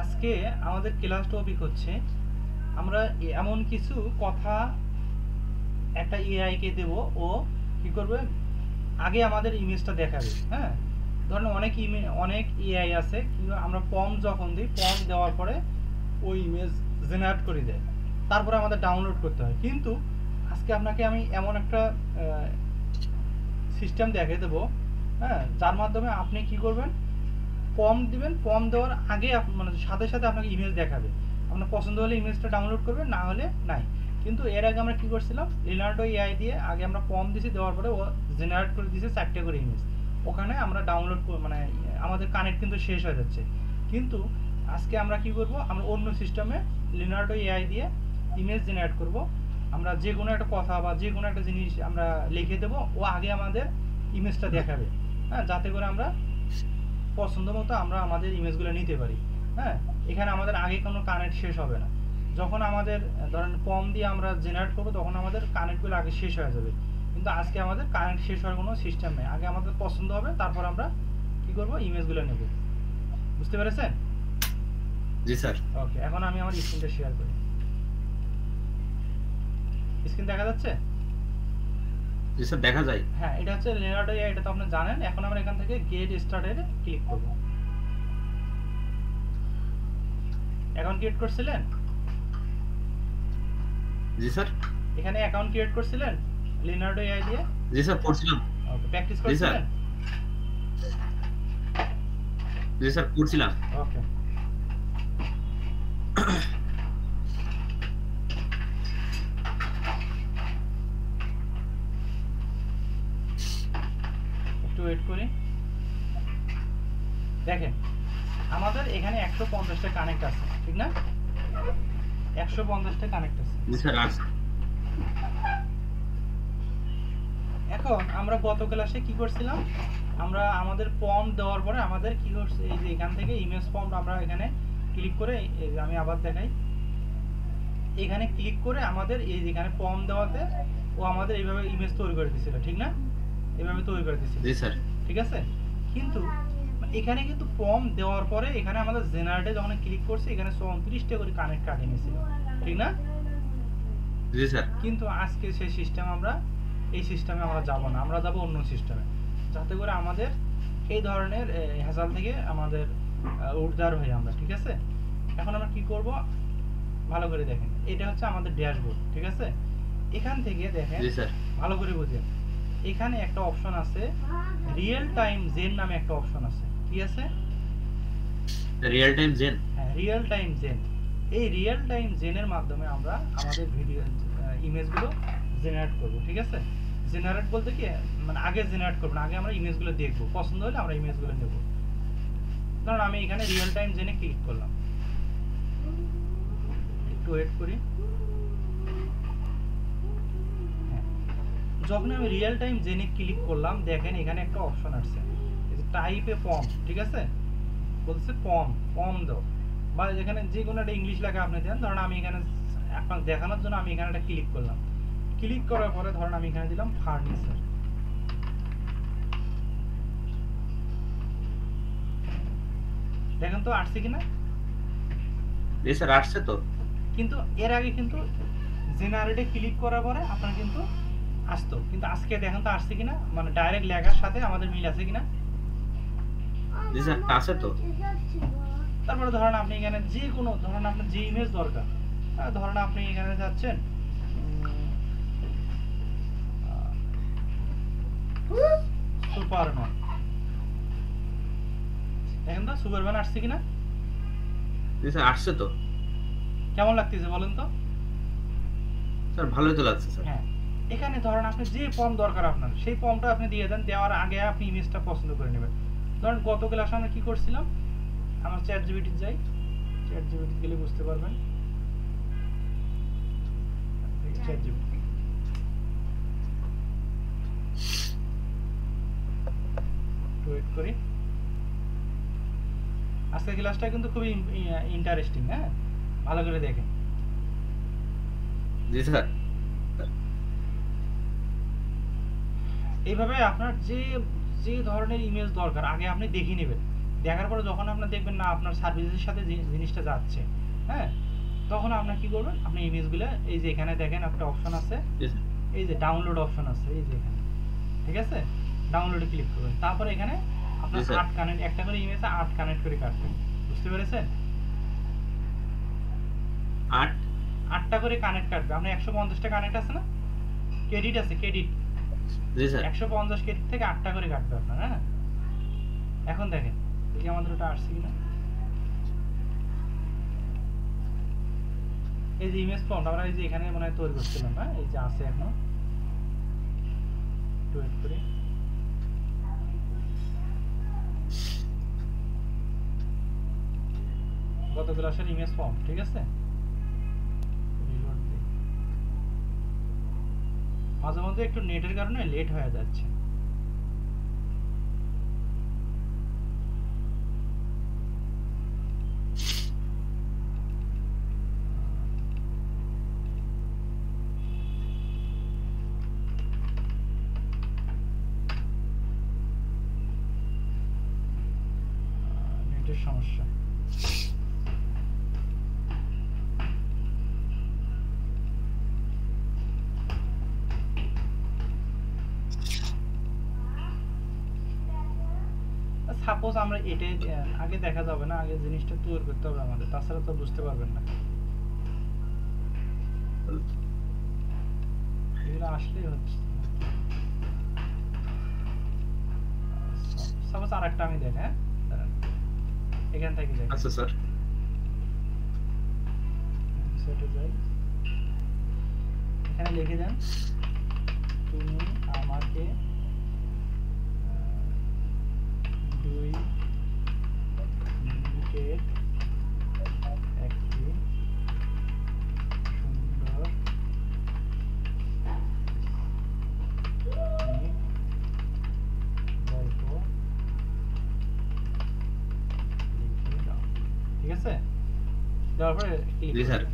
আজকে আমাদের class topic হচ্ছে আমরা এমন কিছু কথা একটা এআই কে দেব, ও কি করবে, আগে আমাদের ইমেজটা দেখাবে। হ্যাঁ, ধরেন অনেক এআই আছে, কিন্তু আমরা প্রম্পট যখন দিই, প্রম্পট দেওয়ার পরে ওই ইমেজ জেনারেট করে দেয়, তারপরে আমাদের ডাউনলোড করতে হয়। কিন্তু আজকে আপনাকে আমি এমন একটা সিস্টেম দেখিয়ে দেবো, হ্যাঁ, যার মাধ্যমে আপনি কি করবেন, প্রম্পট দিবেন, প্রম্পট দেওয়ার আগে মানে সাথে সাথে আপনাকে ইমেজ দেখাবে। আপনার পছন্দ হলে ইমেজটা ডাউনলোড করবেন, না হলে নাই। কিন্তু এর আগে আমরা কি করছিলাম, লিনার্ডো এআই দিয়ে আগে আমরা প্রম্পট দিয়েছি, দেওয়ার পরে ও জেনারেট করে দিয়েছে 4টে করে ইমেজ। ওখানে আমরা ডাউনলোড মানে আমাদের কানেক্ট কিন্তু শেষ হয়ে যাচ্ছে। কিন্তু আজকে আমরা কি করব, আমরা অন্য সিস্টেমে লিনার্ডো এআই দিয়ে ইমেজ জেনারেট করব। আমরা যে কোনো একটা কথা বা যে কোনো একটা জিনিস আমরা লিখে দেবো, ও আগে আমাদের ইমেজটা দেখাবে। হ্যাঁ, যাতে করে আমরা পছন্দ মতো আমরা আমাদের ইমেজগুলো নিতে পারি। হ্যাঁ, এখানে আমাদের আগে কোনো কানেক্ট শেষ হবে না। যখন আমাদের ধরেন প্রম্পট দিয়ে আমরা জেনারেট করবো, তখন আমাদের কানেক্টগুলো আগে শেষ হয়ে যাবে। কিন্তু আজকে আমাদের কানেক্ট শেষ হওয়ার কোনো সিস্টেম নেই, আগে আমাদের পছন্দ হবে, তারপর আমরা কি করব, ইমেজগুলো নেব। বুঝতে পেরেছেন? জি স্যার। ওকে, এখন আমি আমার স্ক্রিনটা শেয়ার করি। স্ক্রিন দেখা যাচ্ছে? জি স্যার, দেখা যায়। হ্যাঁ, এটা হচ্ছে লিনার্ডো এআই, এটা তো আপনি জানেন। এখন আমরা এখান থেকে গেট স্টার্টেড ক্লিক করব। অ্যাকাউন্ট ক্রিয়েট করছিলেন? জি স্যার। এখানে অ্যাকাউন্ট ক্রিয়েট করছিলেন লিনার্ডো এআই দিয়ে? জি স্যার, করছিলাম। ওকে, প্র্যাকটিস জি স্যার। করছিলেন? জি স্যার, করছিলাম। ওকে, একটু ওয়েট করি। দেখেন, আমাদের এখানে 150টা কানেক্ট আছে, ঠিক না? 150টা কানেক্ট আছে। জি স্যার, আছে। এখন আমরা গত ক্লাসে কি করছিলাম, আমরা আমাদের প্রম্পট দেওয়ার পরে আমাদের কি করছে, এই যে এখান থেকে ইমেজ প্রম্পট আমরা এখানে ক্লিক করে, এই যে আমি আবার দেখাই, এখানে ক্লিক করে আমাদের এই যেখানে প্রম্পট দেওয়াতে ও আমাদের এইভাবে ইমেজ তৈরি করে দিয়েছিল, ঠিক না? এইভাবে তৈরি করে দিয়েছিল। জি স্যার। ঠিক আছে, কিন্তু এখানে কিন্তু প্রম্পট দেওয়ার পরে এখানে আমাদের জেনারেটে যখন ক্লিক করছি, এখানে 34টা করে কানেক্ট কাটিয়ে নিয়েছিল, ঠিক না? জি স্যার। কিন্তু আজকে সেই সিস্টেম আমরা, এই সিস্টেমে আমরা যাব না, আমরা যাব অন্য সিস্টেমে, যাতে করে আমাদের এই ধরনের হ্যাজাল থেকে আমাদের উদ্ধার হই আমরা। ঠিক আছে, এখন আমরা কি করব, ভালো করে দেখেন। এটা হচ্ছে আমাদের ড্যাশবোর্ড, ঠিক আছে? এখান থেকে দেখেন, জি স্যার। ভালো করে বুঝেন, এখানে একটা অপশন আছে, রিয়েল টাইম জেন নামে একটা অপশন আছে। কি আছে? Real time gen. হ্যাঁ, রিয়েল টাইম জেন। এই রিয়েল টাইম জেনের মাধ্যমে আমরা আমাদের ভিডিও ইমেজগুলো জেনারেট করব। ঠিক আছে, জেনারেট বলতে কি, মানে আগে জেনারেট করব না, আগে আমরা ইমেজগুলো দেখব, পছন্দ হলে আমরা ইমেজগুলো নেব। ধরুন আমি এখানে রিয়েল টাইম জেনে ক্লিক করলাম, একটু ওয়েট করি। হ্যাঁ, যখন আমি রিয়েল টাইম জেনে ক্লিক করলাম, দেখেন এখানে একটা অপশন আসছে, টাইপে ফর্ম। ঠিক আছে, বলছে ফর্ম দাও, বা যেখানে যে কোনো একটা ইংলিশ লেখা আপনি দেন। ধরুন আমি এখানে আপনাকে দেখানোর জন্য আমি এখানে একটা ক্লিক করলাম। ক্লিক করার পরে ধরুন আমি এখানে দিলাম ফার্নিচার। দেখেন তো আসছে কিনা? জি স্যার, আসছে তো। কিন্তু এর আগে কিন্তু জেনারেটে ক্লিক করার পরে আপনার কিন্তু আসতো, কিন্তু আজকে দেখেন তো আসছে কিনা, মানে ডাইরেক্ট লেখার সাথে আমাদের মিল আছে কিনা। জি স্যার, আছে তো। তারপরে ধরেন আপনি এখানে যে কোনো, ধরেন আপনার যে ইমেজ দরকার, ধরেন আপনি এখানে যাচ্ছেন, সুপারম্যান। দেখেন তো সুপারম্যান আসছে কিনা। জি স্যার, আসছে তো। কেমন লাগতেছে বলেন তো? স্যার, ভালোই তো লাগছে স্যার। হ্যাঁ, এখানে ধরেন আপনি যে ফর্ম দরকার আপনার, সেই ফর্মটা আপনি দিয়ে দেন, দেওয়ার আগে আপনি ইমেজটা পছন্দ করে নেবেন। ধরেন গত ক্লাসে আমরা কি করছিলাম, আমার চ্যাট জিপিটি যাই, চ্যাট জিপিটি গেলে বুঝতে পারবেন। চ্যাট জিপিটি ওয়েট করি। আজকের ক্লাসটা কিন্তু খুবই ইন্টারেস্টিং। হ্যাঁ, ভালো করে দেখেন। জি স্যার। এইভাবে আপনার যে যে ধরনের ইমেজ দরকার আগে আপনি দেখে নেবেন, দেখার পরে যখন আপনার দেখবেন না আপনার সার্ভিসের সাথে জিনিসটা যাচ্ছে, হ্যাঁ, তখন আপনার কি করবেন, আপনি ইমেজগুলো এই যে এখানে দেখেন একটা অপশন আছে, এই যে ডাউনলোড অপশন আছে এই যে এখানে, ঠিক আছে, ডাউনলোডে ক্লিক করবেন। তারপরে এখানে আপনার 8 কানেক্ট, একটা করে ইমেজে 8 কানেক্ট করে কাটবেন, বুঝতে পেরেছেন? 8টা করে কানেক্ট কাটবে। আপনার 150টা কানেক্ট আছে না, ক্রেডিট আছে, ক্রেডিট, জি স্যার 150 ক্রেডিট থেকে 8টা করে কাটবে আপনার। হ্যাঁ, এখন দেখেন দেখি আমাদের ওটা আসছে কিনা। এই যে ইমেজ ফন্ট আমরা এই যে এখানে মনে হয় তৈরি করছিলাম, হ্যাঁ, এই যে আছে এখনো, একটু ওয়েট করি। গত ক্লাসের ইমেজ ফন্ট, ঠিক আছে, মাঝে মধ্যে একটু নেটের কারণে লেট হয়ে যাচ্ছে। নেটের সমস্যা। সাপোজ আমরা এটাই আগে দেখা যাবে না, আগে জিনিসটা তৈরি করতে হবে আমাদের, তাছাড়া তো বুঝতে পারবেন না। এগুলো আসলেই হচ্ছে। সাপোজ আরেকটা আমি দেখ, হ্যাঁ, দাঁড়ান, এখান থেকে দেখ। আচ্ছা স্যার সেটা যাই, এখানে লিখে দেন, তুমি আমাকে 2 মিনিটের একটি সুন্দর গল্প লিখে দাও, ঠিক আছে, দেওয়ার পরে জি স্যার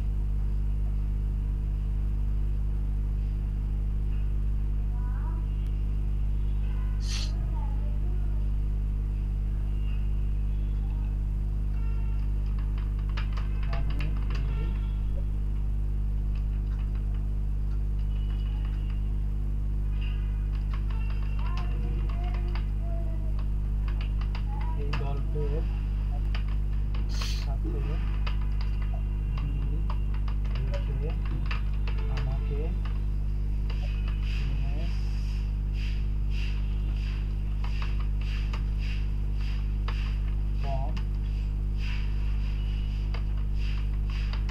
এই গল্পের সাথে মিল রেখে আমাকে ইমেজ ফর্ম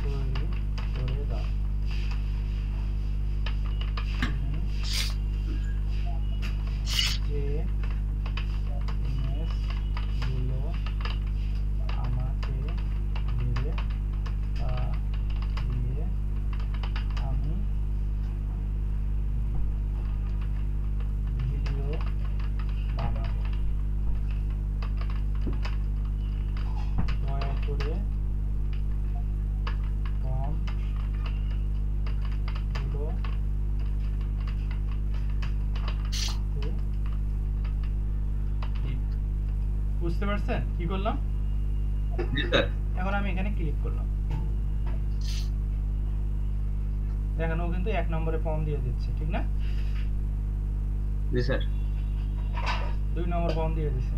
তৈরি করে দাও। যে ইমেজগুলো আমাকে দিবে তা দিয়ে আমি ভিডিও বানাবো। দয়া করে ফন্টগুলো বুঝতে পারছেন কি করলাম? জি স্যার এখন আমি এখানে ক্লিক করলাম, দেখেন ও কিন্তু 1 নম্বরে ফর্ম দিয়ে দিচ্ছে, ঠিক না? জি স্যার 2 নম্বর ফর্ম দিয়ে দিচ্ছে।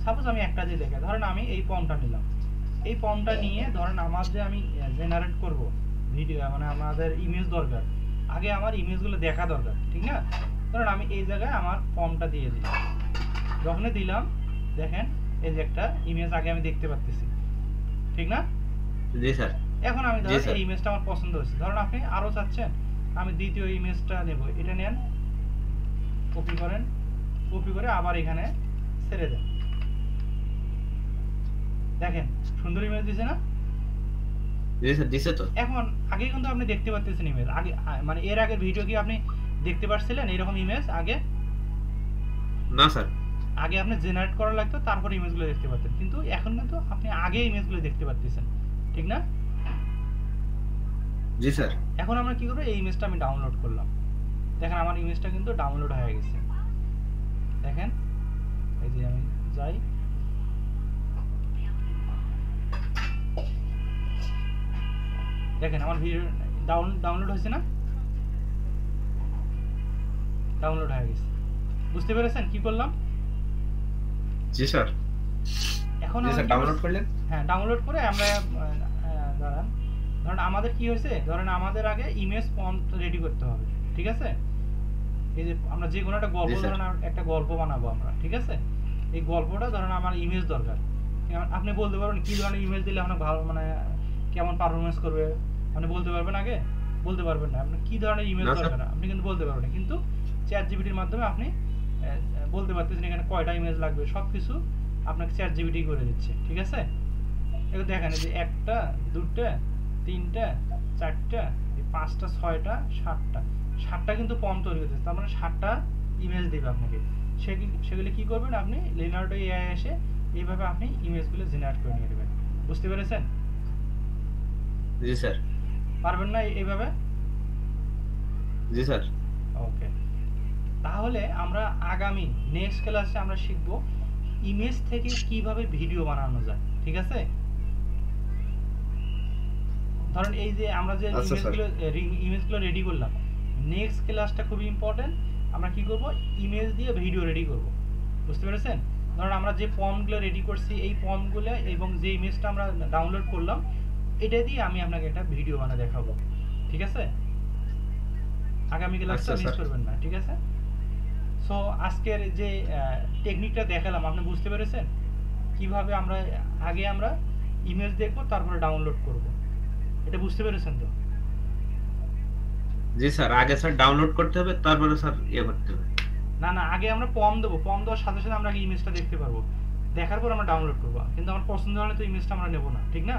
সাপোজ আমি একটা দিয়ে দেখে, ধরেন আমি এই ফর্মটা নিলাম, এই ফর্মটা নিয়ে ধরেন আমার যে আমি জেনারেট করব ভিডিও, মানে আমাদের ইমেজ দরকার, আগে আমার ইমেজগুলো দেখা দরকার, ঠিক না? ধরেন আমি এই জায়গায় আমার ফর্মটা দিয়ে দিলাম, যখনই দিলাম দেখেন এই যে একটা ইমেজ আগে আমি দেখতে পাচ্ছি, ঠিক না? জি স্যার এখন আমি জি ধরেন স্যার এই ইমেজটা আমার পছন্দ হয়েছে, ধরেন আপনি আরো চাচ্ছেন আমি দ্বিতীয় ইমেজটা নেব, এটা নেন, কপি করেন, কপি করে আবার এখানে ছেড়ে দেন, দেখেন সুন্দর ইমেজ দিছে না? জি স্যার দিছে তো। এখন আগে কিন্তু আপনি দেখতে পাচ্ছেন ইমেজ, আগে মানে এর আগের ভিডিও কি আপনি দেখতে পাচ্ছিলেন এরকম ইমেজ আগে? না স্যার আগে আপনি জেনারেট করা লাগতো, তারপর ইমেজগুলো দেখতে পাচ্ছেন, কিন্তু এখন কিন্তু আপনি আগে ইমেজগুলো দেখতে পাচ্ছেন, ঠিক না? জি স্যার এখন আমরা কি করব, এই ইমেজটা আমি ডাউনলোড করলাম, দেখেন আমার ইমেজটা কিন্তু ডাউনলোড হয়ে গেছে। দেখেন এই যে আমি যাই, দেখেন আমার ভিডিও ডাউনলোড হয়েছে না? ডাউনলোড হয়ে গেছে। বুঝতে পেরেছেন কি করলাম? জি স্যার। এখন জি আমরা স্যার, কি ডাউনলোড করছি? করলেন? হ্যাঁ, ডাউনলোড করে আমরা দাঁড়ান, ধরেন আমাদের কি হয়েছে, ধরেন আমাদের আগে ইমেজ ফন্ট রেডি করতে হবে, ঠিক আছে? এই যে আমরা যে কোনো একটা গল্প, জি স্যার। ধরেন একটা গল্প বানাবো আমরা, ঠিক আছে? এই গল্পটা ধরেন আমার ইমেজ দরকার। আপনি বলতে পারবেন কি ধরনের ইমেজ দিলে আপনার ভালো, মানে কেমন পারফরমেন্স করবে, আপনি বলতে পারবেন আগে? বলতে পারবেন না। আপনি কি ধরনের ইমেজ না স্যার। দরকার আপনি কিন্তু বলতে পারবেন না, কিন্তু চ্যাট জিপিটির মাধ্যমে আপনি বলতে পারতেছেন এখানে কয়টা ইমেজ লাগবে, সব কিছু আপনাকে চ্যাট জিপিটি করে দিচ্ছে, ঠিক আছে? এবার দেখেন এই যে একটা, দুটা, তিনটা, চারটা, এই পাঁচটা, ছয়টা, সাতটা কিন্তু ফর্ম তৈরি হয়েছে, তার মানে 7টা ইমেজ দেবে আপনাকে। সেগুলি কি করবেন আপনি, লিনার্ডো এআই এসে এইভাবে আপনি ইমেজগুলো জেনারেট করে নিয়ে নেবেন। বুঝতে পেরেছেন? জি স্যার। পারবেন না এইভাবে? জি স্যার। ওকে, তাহলে আমরা আগামী নেক্সট ক্লাসে আমরা শিখব ইমেজ থেকে কিভাবে ভিডিও বানানো যায়, ঠিক আছে? ধরেন এই যে আমরা যে আচ্ছা স্যার। ইমেজগুলো রেডি করলাম, নেক্সট ক্লাসটা খুবই ইম্পর্টেন্ট। আমরা কি করব, ইমেজ দিয়ে ভিডিও রেডি করব। বুঝতে পেরেছেন? ধরেন আমরা যে ফর্মগুলো রেডি করছি, এই ফর্মগুলো এবং যে ইমেজটা আমরা ডাউনলোড করলাম, এটা দিয়ে আমি আপনাকে একটা ভিডিও বানিয়ে দেখাবো, ঠিক আছে? আগামী ক্লাসটা আচ্ছা মিস স্যার। করবেন না, ঠিক আছে? সো আজকের যে টেকনিকটা দেখালাম, আপনি বুঝতে পেরেছেন কিভাবে আমরা আমরা ইমেজ দেখব, তারপরে ডাউনলোড করব। এটা বুঝতে পেরেছেন তো? জি স্যার, আগে স্যার ডাউনলোড করতে হবে, তারপরে স্যার ইয়ে করতে হবে। না, আগে আমরা ফর্ম দেবো, ফর্ম দেওয়ার সাথে সাথে আমরা আগে ইমেজটা দেখতে পারবো, দেখার পর আমরা ডাউনলোড করবো। কিন্তু আমার পছন্দ হলে তো ইমেজটা আমরা নেবো না, ঠিক না?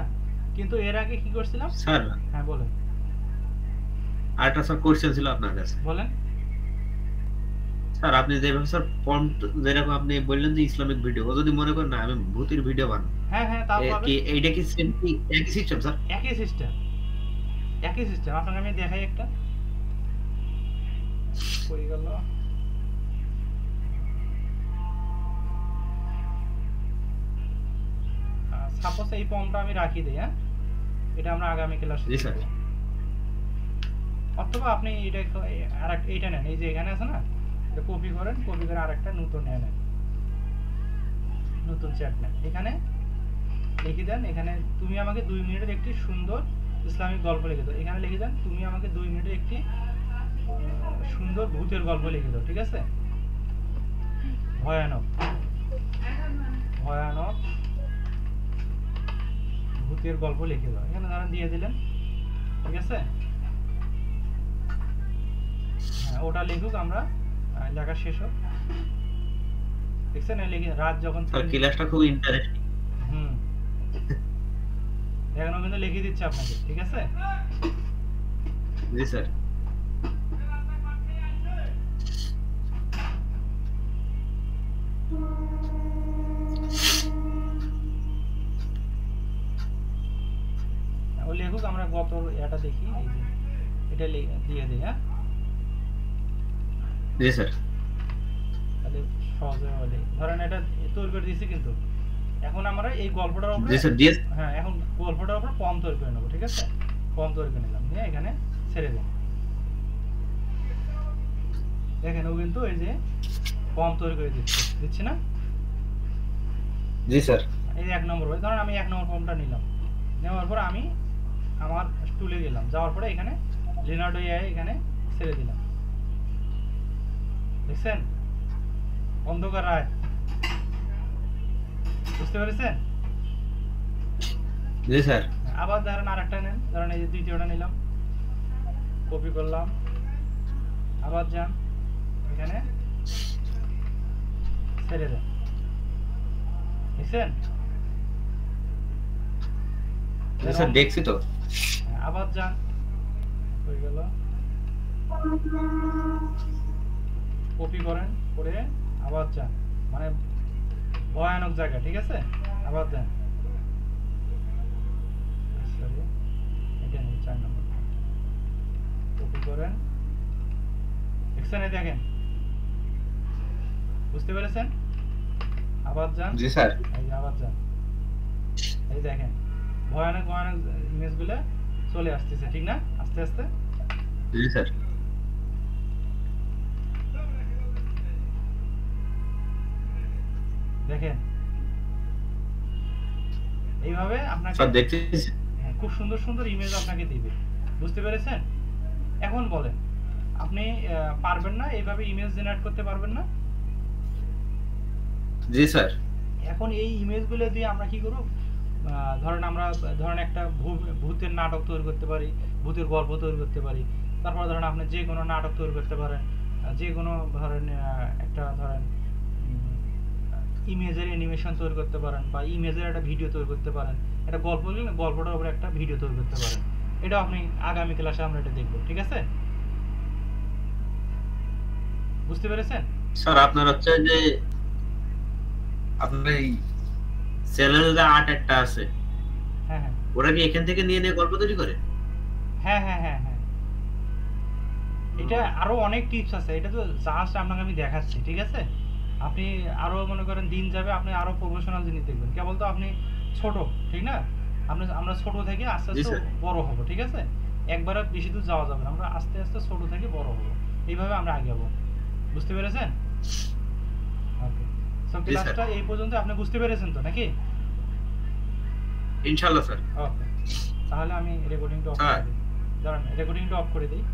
কিন্তু এর আগে কি করছিলাম? স্যার, হ্যাঁ বলেন। আরেকটা স্যার কোশ্চেন ছিল আপনার কাছে। বলেন। স্যার আপনি যেভাবে স্যার ফন্ট, যেরকম আপনি বললেন যে ইসলামিক ভিডিও, ও যদি মনে করেন না আমি ভূতের ভিডিও বানাবো, হ্যাঁ তাও পাবে। কি এইটা কি সেম কি একই সিস্টেম স্যার? একই সিস্টেম, একই সিস্টেম। আপনাকে আমি দেখাই একটা, কই গেল? সাপোজ এই ফর্মটা আমি রাখি দিই, হ্যাঁ, এটা আমরা আগামী ক্লাসে জি স্যার। দেখব। অথবা আপনি এটা আরেকটা এইটা নেন, এই যে এখানে আছে না, এটা কপি করেন, কপি করে আরেকটা নতুন নেন, নতুন চ্যাট নেন, এখানে লিখে দেন, এখানে তুমি আমাকে 2 মিনিটের একটি সুন্দর ইসলামিক গল্প লিখে দাও। এখানে লিখে দেন তুমি আমাকে 2 মিনিটের একটি সুন্দর ভূতের গল্প লিখে দাও, ঠিক আছে? ভয়ানক ভয়ানক ভূতের গল্প লিখে দাও, এখানে ধরেন দিয়ে দিলেন, ঠিক আছে? হ্যাঁ, ওটা লিখুক, আমরা লেখা শেষ হোক। দেখছেন লিখে, রাত যখন স্যার ক্লাসটা খুব ইন্টারেস্টিং। হুম, এখনো কিন্তু লিখে দিচ্ছে আপনাকে, ঠিক আছে? জি স্যার। ও লেখুক, আমরা গত এটা দেখি, এই যে এটা দিয়ে দিই, হ্যাঁ, জি স্যার। তাহলে সহজে বলে। ধরেন এটা তৈরি করে দিয়েছি, কিন্তু এখন আমরা এই গল্পটার উপরে, জি স্যার। জিএস। হ্যাঁ, এখন গল্পটার উপরে ফর্ম তৈরি করে নেবো, ঠিক আছে? ফর্ম তৈরি করে নিলাম, নিয়ে এখানে ছেড়ে দিন। দেখেন ও কিন্তু এই যে ফর্ম তৈরি করে দিচ্ছি না? জি স্যার। এই 1 নম্বর, ধরেন আমি 1 নম্বর ফর্মটা নিলাম, নেওয়ার পর আমি আমার টুলে গেলাম, যাওয়ার পরে এখানে লিনার্ডো এআই এখানে ছেড়ে দিলাম। দেখছেন? অন্ধকার রায়। বুঝতে পেরেছেন? জি স্যার। আবার ধরেন আরেকটা নেন, ধরেন এই যে দ্বিতীয়টা নিলাম, কপি করলাম, আবার যান এখানে ছেড়ে দেন। দেখছেন? জি স্যার, দেখছি তো। আবার যান, হয়ে গেল, কপি করেন, করে আবার যান, মানে ভয়ানক জায়গা, ঠিক আছে? আবার যান, সরি, এটা নেই, 4 নম্বর, কপি করেন, দেখছেন? এই দেখেন, বুঝতে পেরেছেন? আবার যান, জি স্যার। এই যে আবার যান, এই দেখেন ভয়ানক ভয়ানক ইমেজগুলো চলে আসতেছে, ঠিক না? আস্তে আস্তে জি স্যার। দেখেন, এইভাবে আপনাকে স্যার দেখতেছি। খুব সুন্দর সুন্দর ইমেজ আপনাকে দিবে, বুঝতে পেরেছেন? এখন বলেন, আপনি পারবেন না এইভাবে ইমেজ জেনারেট করতে পারবেন না? জি স্যার। এখন এই ইমেজগুলো দিয়ে আমরা কি করব? ধরেন আমরা ধরেন একটা ভূতের নাটক তৈরি করতে পারি, ভূতের গল্প তৈরি করতে পারি। তারপর ধরেন আপনি যে কোনো নাটক তৈরি করতে পারেন, যে কোনো ধরেন একটা ধরেন ইমেজের অ্যানিমেশন তৈরি করতে পারেন, বা ইমেজের একটা ভিডিও তৈরি করতে পারেন। একটা গল্প লিখলেন, গল্পটার উপরে একটা ভিডিও তৈরি করতে পারেন। এটা আপনি আগামী ক্লাসে আমরা এটা দেখব, ঠিক আছে? বুঝতে পেরেছেন? স্যার আপনার হচ্ছে যে আপনার এই চ্যানেলে যে আর্ট একটা আছে, হ্যাঁ হ্যাঁ ওরা কি এখান থেকে নিয়ে নিয়ে গল্প তৈরি করে? হ্যাঁ হ্যাঁ হ্যাঁ হ্যাঁ এটা আরো অনেক টিপস আছে, এটা তো জাস্ট আপনাকে আমি দেখাচ্ছি, ঠিক আছে? আপনি আরো মনে করেন দিন যাবে, আপনি আরো প্রফেশনাল জিনিস দেখবেন। কেবল তো আপনি ছোট, ঠিক না? আমরা ছোট থেকে আস্তে জি আস্তে স্যার। বড় হব, ঠিক আছে? একবারে বেশি দূর যাওয়া যাবে না, আমরা আস্তে আস্তে ছোট থেকে বড় হব, এইভাবে আমরা আগাবো। বুঝতে পেরেছেন? ওকে, সো জি স্যার। ক্লাসটা এই পর্যন্ত আপনি বুঝতে পেরেছেন তো নাকি? ইনশাআল্লাহ স্যার। ওকে, তাহলে আমি রেকর্ডিংটা অফ স্যার। করে দিই। দাঁড়ান, রেকর্ডিংটা অফ করে দিই।